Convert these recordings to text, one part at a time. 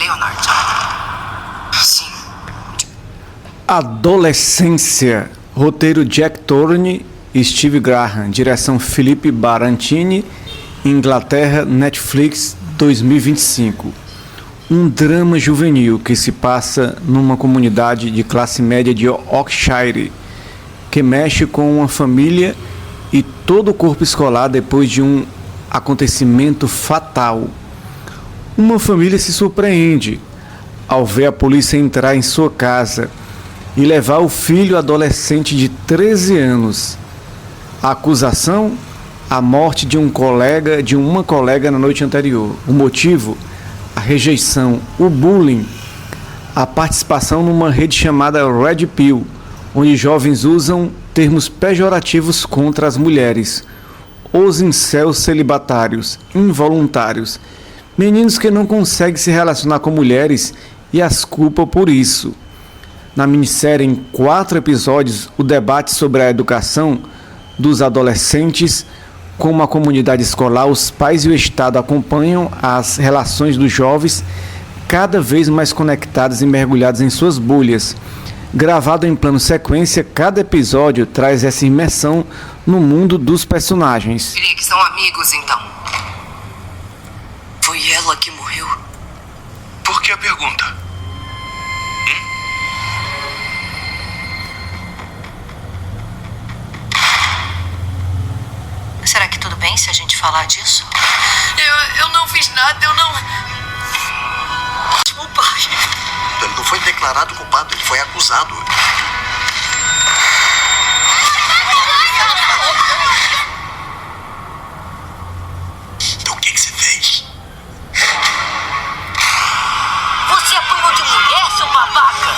Leonard. Sim. Adolescência. Roteiro Jack Thorne e Steve Graham. Direção Felipe Barantini. Inglaterra, Netflix, 2025. Um drama juvenil que se passa numa comunidade de classe média de Yorkshire, que mexe com uma família e todo o corpo escolar depois de um acontecimento fatal. Uma família se surpreende ao ver a polícia entrar em sua casa e levar o filho adolescente de 13 anos. A acusação? A morte de uma colega na noite anterior. O motivo? A rejeição, o bullying, a participação numa rede chamada Red Pill, onde jovens usam termos pejorativos contra as mulheres, os incels celibatários, involuntários, meninos que não conseguem se relacionar com mulheres e as culpa por isso. Na minissérie, em 4 episódios, o debate sobre a educação dos adolescentes, como a comunidade escolar, os pais e o Estado acompanham as relações dos jovens cada vez mais conectados e mergulhados em suas bolhas. Gravado em plano sequência, cada episódio traz essa imersão no mundo dos personagens. Diria que são amigos, então. Foi ela que morreu? Por que a pergunta? Será que tudo bem se a gente falar disso? Eu não fiz nada, eu não... O pai... Ele não foi declarado culpado, ele foi acusado. Então o que você fez? Você apanhou de mulher, seu babaca!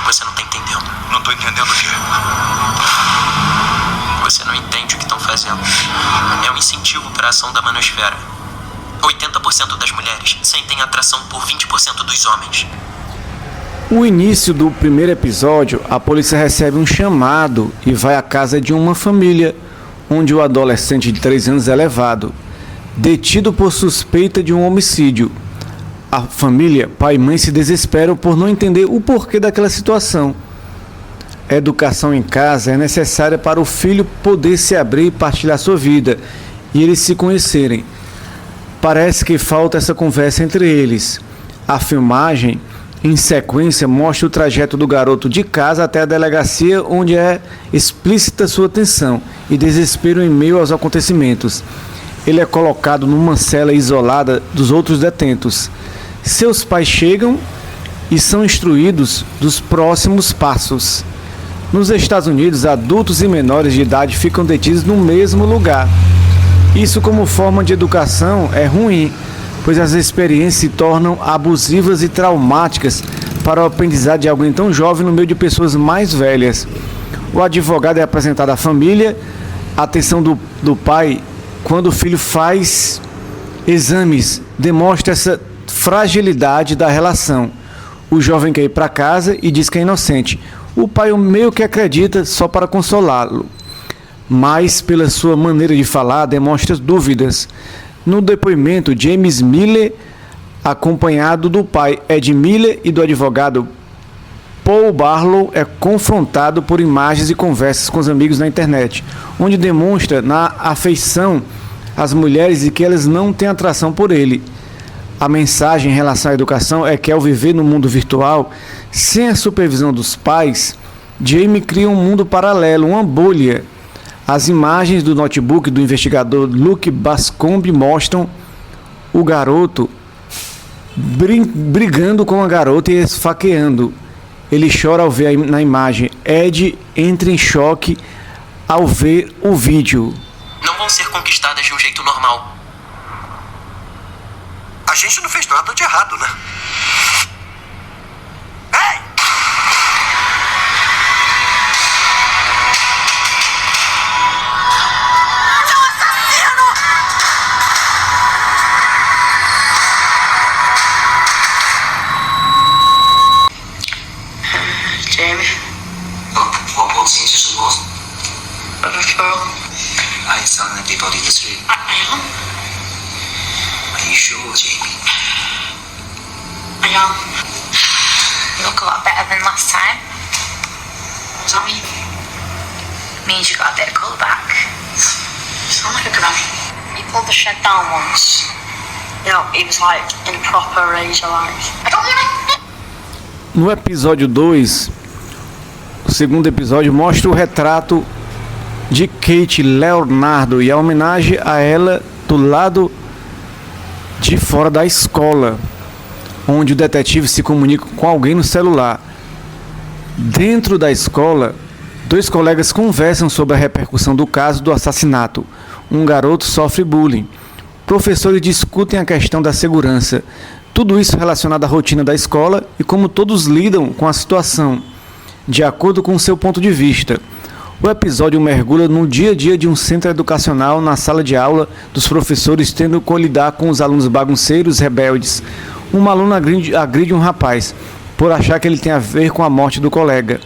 Você não tá entendendo. Não tô entendendo o quê? Você não entende o que estão fazendo. É um incentivo para a ação da manosfera. 80% das mulheres sentem atração por 20% dos homens. No início do primeiro episódio, a polícia recebe um chamado e vai à casa de uma família, onde o adolescente de 13 anos é levado, detido por suspeita de um homicídio. A família, pai e mãe, se desesperam por não entender o porquê daquela situação. A educação em casa é necessária para o filho poder se abrir e partilhar sua vida e eles se conhecerem. Parece que falta essa conversa entre eles. A filmagem, em sequência, mostra o trajeto do garoto de casa até a delegacia, onde é explícita sua tensão e desespero em meio aos acontecimentos. Ele é colocado numa cela isolada dos outros detentos. Seus pais chegam e são instruídos dos próximos passos. Nos Estados Unidos, adultos e menores de idade ficam detidos no mesmo lugar. Isso, como forma de educação, é ruim, pois as experiências se tornam abusivas e traumáticas para o aprendizado de alguém tão jovem no meio de pessoas mais velhas. O advogado é apresentado à família, a atenção do pai quando o filho faz exames, demonstra essa fragilidade da relação. O jovem quer ir para casa e diz que é inocente. O pai meio que acredita só para consolá-lo, mas pela sua maneira de falar demonstra dúvidas. No depoimento, James Miller, acompanhado do pai Ed Miller e do advogado Paul Barlow, é confrontado por imagens e conversas com os amigos na internet, onde demonstra na afeição às mulheres e que elas não têm atração por ele. A mensagem em relação à educação é que, ao viver no mundo virtual, sem a supervisão dos pais, Jamie cria um mundo paralelo, uma bolha. As imagens do notebook do investigador Luke Bascombe mostram o garoto brigando com a garota e esfaqueando. Ele chora ao ver na imagem. Ed entra em choque ao ver o vídeo. Não vão ser conquistadas de um jeito normal. A gente não fez nada de errado, né? Ei! Seu assassino! Jamie? What seems to was? I saw an empty body in the street. I am? Are you sure, Jamie? last time. What does that mean? Means you got a bit of colour back. You sound like a granny. He pulled the shed down once. You know, he was like in proper razor life. I don't want to. No episódio 2, o segundo episódio mostra o retrato de Kate Leonardo e a homenagem a ela do lado de fora da escola, onde o detetive se comunica com alguém no celular. Dentro da escola, 2 colegas conversam sobre a repercussão do caso do assassinato. Um garoto sofre bullying. Professores discutem a questão da segurança. Tudo isso relacionado à rotina da escola e como todos lidam com a situação, de acordo com o seu ponto de vista. O episódio mergulha no dia a dia de um centro educacional na sala de aula dos professores tendo que lidar com os alunos bagunceiros rebeldes. Uma aluna agride um rapaz por achar que ele tem a ver com a morte do colega.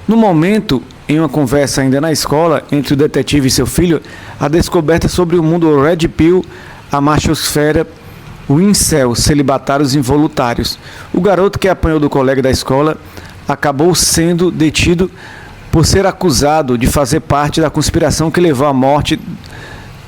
No momento, em uma conversa ainda na escola entre o detetive e seu filho, a descoberta sobre o mundo Red Pill, a machosfera, o incel, celibatários involuntários. O garoto que apanhou do colega da escola acabou sendo detido por ser acusado de fazer parte da conspiração que levou à morte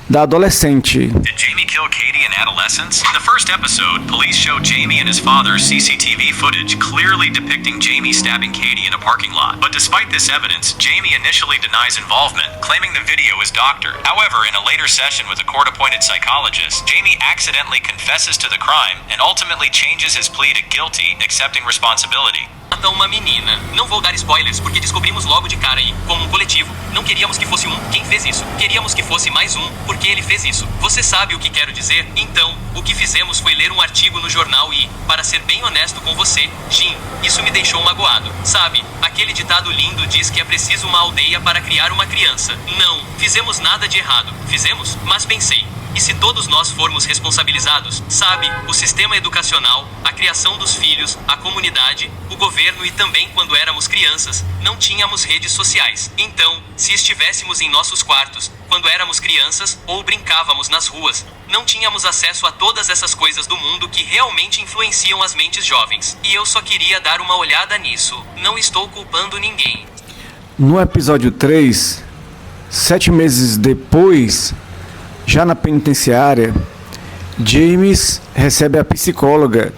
da adolescente. Did Jamie kill Katie in adolescence? In the first episode, police show Jamie and his father's CCTV footage clearly depicting Jamie stabbing Katie in a parking lot. But despite this evidence, Jamie initially denies involvement, claiming the video is doctored. However, in a later session with a court-appointed psychologist, Jamie accidentally confesses to the crime and ultimately changes his plea to guilty, accepting responsibility. Mata uma menina. Não vou dar spoilers, porque descobrimos logo de cara aí, como um coletivo. Não queríamos que fosse quem fez isso. Queríamos que fosse mais porque ele fez isso. Você sabe o que quero dizer? Então, o que fizemos foi ler um artigo no jornal e, para ser bem honesto com você, Jim, isso me deixou magoado. Sabe, aquele ditado lindo diz que é preciso uma aldeia para criar uma criança. Não, fizemos nada de errado. Fizemos? Mas pensei. E se todos nós formos responsabilizados, sabe, o sistema educacional, a criação dos filhos, a comunidade, o governo e também quando éramos crianças, não tínhamos redes sociais. Então, se estivéssemos em nossos quartos, quando éramos crianças, ou brincávamos nas ruas, não tínhamos acesso a todas essas coisas do mundo que realmente influenciam as mentes jovens. E eu só queria dar uma olhada nisso. Não estou culpando ninguém. No episódio 3, 7 meses depois, já na penitenciária, James recebe a psicóloga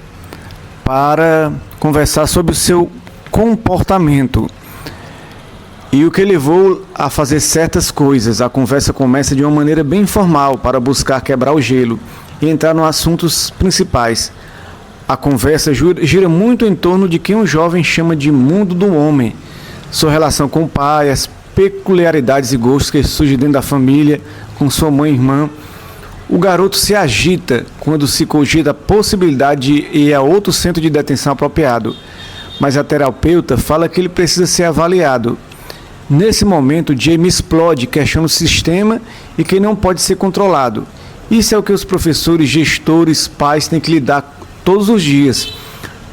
para conversar sobre o seu comportamento e o que levou a fazer certas coisas. A conversa começa de uma maneira bem informal para buscar quebrar o gelo e entrar nos assuntos principais. A conversa gira muito em torno de quem o jovem chama de mundo do homem, sua relação com o pai, as peculiaridades e gostos que surgem dentro da família, com sua mãe e irmã. O garoto se agita quando se cogita a possibilidade de ir a outro centro de detenção apropriado, mas a terapeuta fala que ele precisa ser avaliado. Nesse momento, Jamie explode, questiona o sistema e que não pode ser controlado. Isso é o que os professores, gestores, pais têm que lidar todos os dias,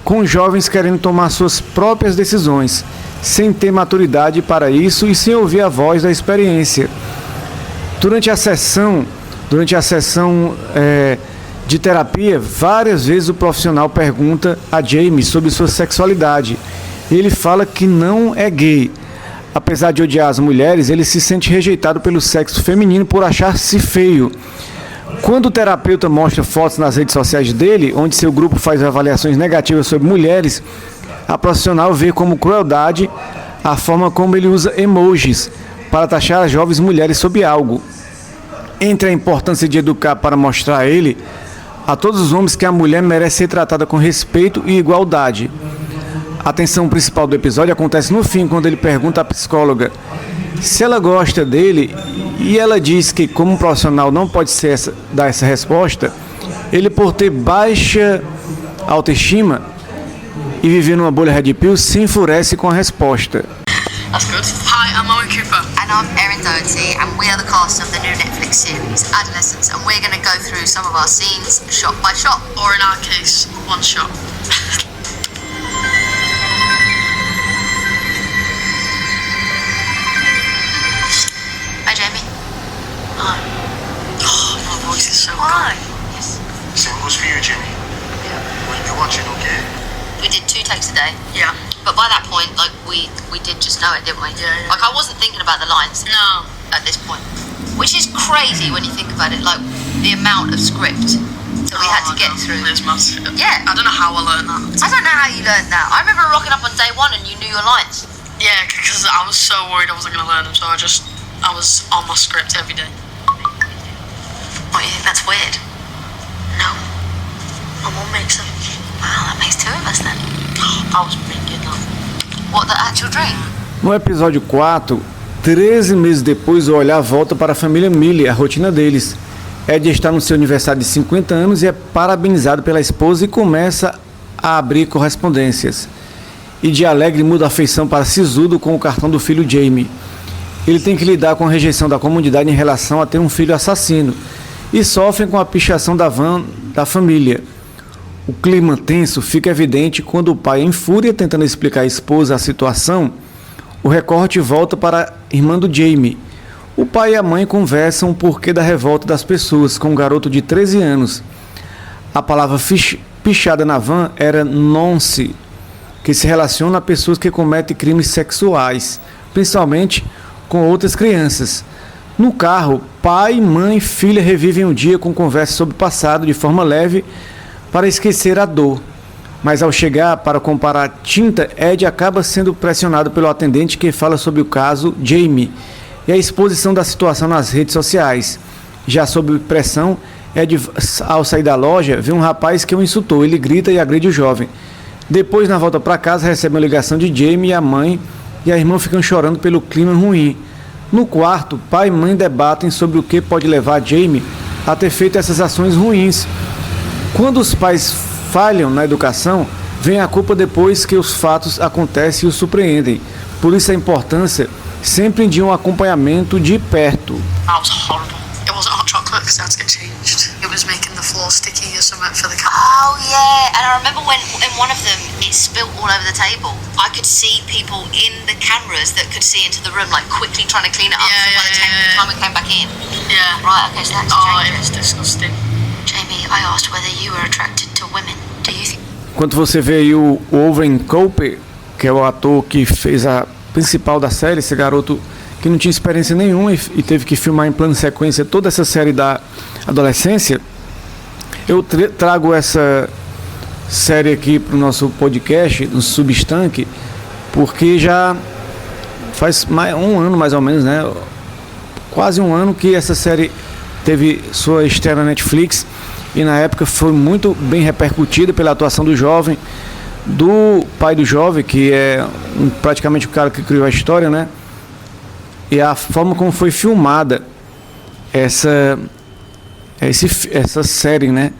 com jovens querendo tomar suas próprias decisões, sem ter maturidade para isso e sem ouvir a voz da experiência. Durante a sessão de terapia, várias vezes o profissional pergunta a Jamie sobre sua sexualidade. Ele fala que não é gay. Apesar de odiar as mulheres, ele se sente rejeitado pelo sexo feminino por achar-se feio. Quando o terapeuta mostra fotos nas redes sociais dele, onde seu grupo faz avaliações negativas sobre mulheres, a profissional vê como crueldade a forma como ele usa emojis para taxar as jovens mulheres sobre algo. Entre a importância de educar para mostrar a ele, a todos os homens, que a mulher merece ser tratada com respeito e igualdade. A tensão principal do episódio acontece no fim, quando ele pergunta à psicóloga se ela gosta dele, e ela diz que, como um profissional, não pode dar essa resposta. Ele, por ter baixa autoestima e viver numa bolha Red Pill, se enfurece com a resposta. That's good. Hi, I'm Owen Cooper. And I'm Erin Doherty, and we are the cast of the new Netflix series, Adolescence, and we're going to go through some of our scenes, shot by shot. Or in our case, one shot. Hi, Jamie. Hi. Oh, my voice is so Hi. good. Yes. Same goes for you, Jimmy. Yeah. We'll be watching, okay? We did 2 takes a day. Yeah. But by that point, like, we did just know it, didn't we? Yeah. Like, I wasn't thinking about the lines No. at this point, which is crazy when you think about it. Like, the amount of script that we had to get through. It's massive. Yeah. I don't know how I learned that. I don't know how you learned that. I remember rocking up on day one and you knew your lines. Yeah, because I was so worried I wasn't going to learn them, so I was on my script every day. What, you think that's weird? No. My mum makes them. Wow, that makes two of us then. I was thinking that. What, the actual dream? No episódio 4, 13 meses depois, o olhar volta para a família Millie, a rotina deles. Ed está no seu aniversário de 50 anos e é parabenizado pela esposa e começa a abrir correspondências. E de alegre muda a feição para sisudo com o cartão do filho Jamie. Ele tem que lidar com a rejeição da comunidade em relação a ter um filho assassino e sofre com a pichação da van da família. O clima tenso fica evidente quando o pai, em fúria, tentando explicar à esposa a situação, o recorte volta para a irmã do Jamie. O pai e a mãe conversam o porquê da revolta das pessoas com um garoto de 13 anos. A palavra pichada na van era nonce, que se relaciona a pessoas que cometem crimes sexuais, principalmente com outras crianças. No carro, pai, mãe e filha revivem o dia com conversas sobre o passado de forma leve para esquecer a dor. Mas ao chegar para comprar tinta, Ed acaba sendo pressionado pelo atendente que fala sobre o caso Jamie e a exposição da situação nas redes sociais. Já sob pressão, Ed, ao sair da loja, vê um rapaz que o insultou. Ele grita e agride o jovem. Depois, na volta para casa, recebe uma ligação de Jamie e a mãe e a irmã ficam chorando pelo clima ruim. No quarto, pai e mãe debatem sobre o que pode levar Jamie a ter feito essas ações ruins. Quando os pais falham na educação, vem a culpa depois que os fatos acontecem e os surpreendem. Por isso a importância sempre de um acompanhamento de perto. That was horrible. It wasn't hot chocolate because it had to get changed. It was making the floor sticky or something for the cat. Oh, yeah. And I remember when in one of them it spilt all over the table. I could see people in the cameras that could see into the room, like quickly trying to clean it up. Yeah, so by the yeah. time we came back in. Yeah. Right, okay, so that's Oh, it dangerous. was disgusting. Jamie, I asked whether you were attracted to women. Do you think... Enquanto você vê aí o Owen Cooper, que é o ator que fez a principal da série, esse garoto que não tinha experiência nenhuma e teve que filmar em plano de sequência toda essa série da adolescência, eu trago essa série aqui para o nosso podcast, no Substanque, porque já faz um ano mais ou menos, né? Quase um ano que essa série teve sua estreia na Netflix e na época foi muito bem repercutida pela atuação do jovem, do pai do jovem, que é praticamente o cara que criou a história, né? E a forma como foi filmada essa série, né?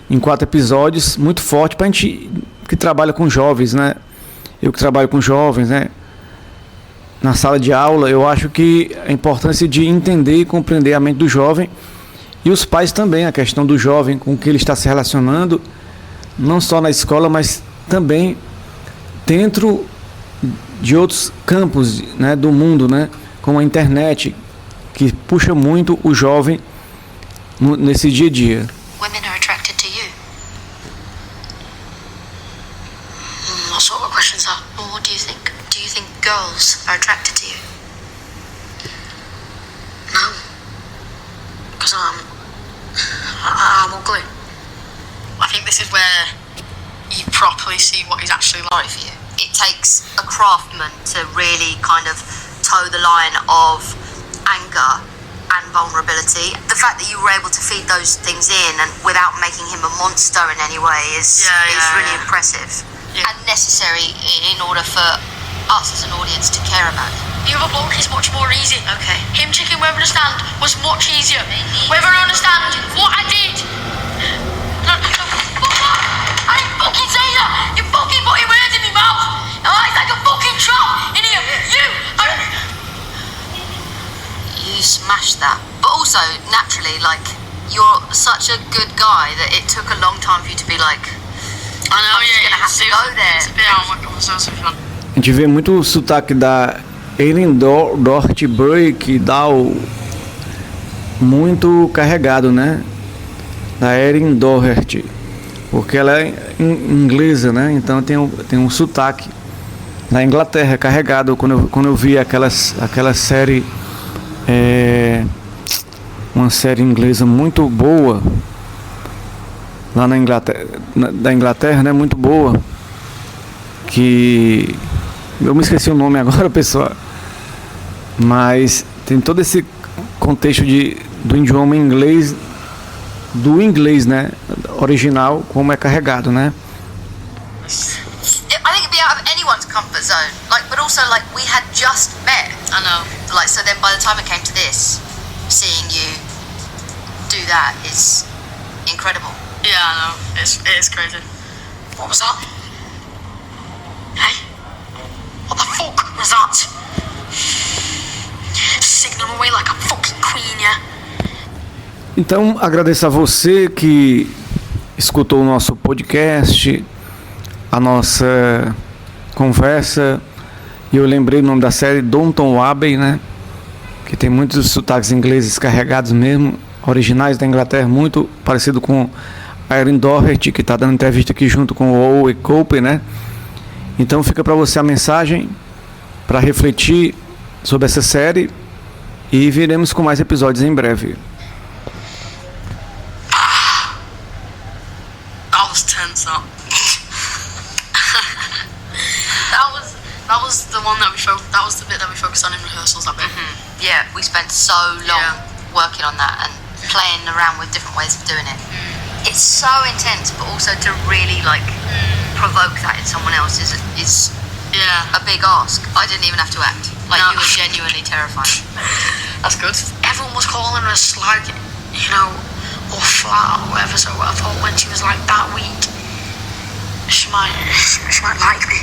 Em 4 episódios, muito forte pra gente que trabalha com jovens, né? Eu que trabalho com jovens, né? Na sala de aula, eu acho que a importância de entender e compreender a mente do jovem e os pais também, a questão do jovem com que ele está se relacionando, não só na escola, mas também dentro de outros campos, né, do mundo, né? Como a internet, que puxa muito o jovem nesse dia a dia. Women are attracted to you. What sort of questions are? Well, what do you think? Do you think girls are attracted to you? No. Because I'm ugly. I think this is where you properly see what he's actually like for you. It takes a craftsman to really kind of toe the line of anger and vulnerability. The fact that you were able to feed those things in and without making him a monster in any way is really impressive Yeah. and necessary in order for us as an audience to care about him. The other bloke is much more easy. Okay. Him checking whether I understand was much easier. Whether I understand what I did. No, I didn't fucking say that. You fucking put your words in my mouth. It's like a fucking trap in here. You smashed that. But also, naturally, like, you're such a good guy that it took a long time for you to be like, I know, I'm just gonna have to go there. It's a bit out of my comfort zone. A gente vê muito o sotaque da Erin Dortbury, que dá muito carregado, né? Da Erin Doherty, porque ela é inglesa, né? Então tem um sotaque na Inglaterra, carregado, quando eu vi aquela série, uma série inglesa muito boa, lá na Inglaterra, da Inglaterra, né, muito boa, que eu me esqueci o nome agora, pessoal, mas tem todo esse contexto do idioma inglês, do inglês, né, original, como é carregado, né? I think it'd be out of anyone's comfort zone. Like, but also, like, we had just met. I know. Like, so then by the time it came to this, seeing you do that is incredible. Yeah, I know. It is crazy. What was that? Hey? What the fuck was that? Signal away like a fucking queen, yeah? Então, agradeço a você que escutou o nosso podcast, a nossa conversa, e eu lembrei o nome da série, Downton Abbey, né? Que tem muitos sotaques ingleses carregados mesmo, originais da Inglaterra, muito parecido com a Erin Doherty, que está dando entrevista aqui junto com o Owen Cope, né? Então fica para você a mensagem para refletir sobre essa série, e viremos com mais episódios em breve. That was tense up. that was the one that that was the bit that we focused on in rehearsals, I bet. Yeah, we spent so long working on that and playing around with different ways of doing it. It's so intense, but also to really like provoke that in someone else is a big ask. I didn't even have to act. Like, No. you were genuinely terrifying. That's good. Everyone was calling her slag, you know, or flat or whatever, so I thought when she was like that weak, she might like me.